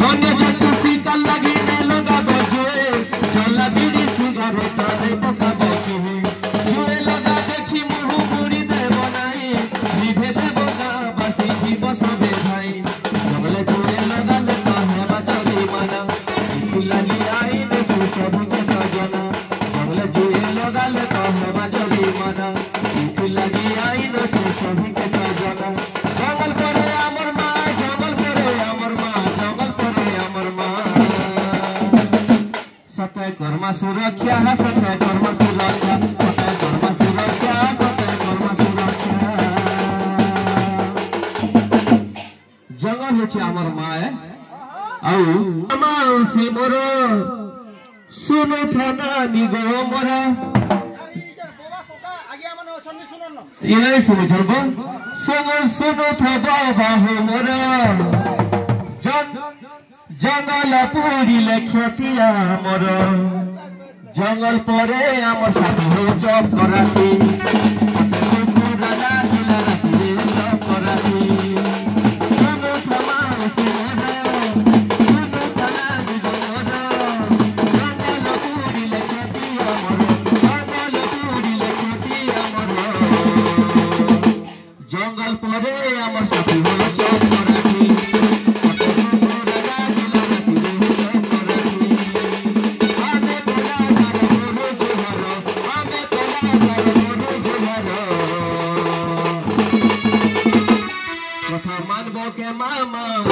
Onye jatu sika lagi ne loga bojue Jala bidi sigare chale poka boki Jue loga dekhi muhu muri debo nai Nibhe debo na basi jibo sobe bhai Jole jue loga leka hai bachali mana Ikulali ai ne chu sabhi ke tajana Jole jue loga leka hai bachali mana Ikulali ai ne chu sabhi ke tajana Jangal pore amar ma jangal pore amar ma jangal pore amar ma Satay karma surakya satay karma surakya satay karma surakya satay karma surakya Jangal hoche amar ma au amar se moro suno thana nigo mora Inai suno charbo suno thaba baho mora जंगल पूरी लखतिया मोर जंगल परे आमर साथी हो चप कराती पूरा लागिला राती चप कराती सुनो थमा से सुनो थना मोर जंगल पूरी लखतिया मोर जंगल पूरी लखतिया मोर जंगल परे आमर साथी हो चप कराती Mama,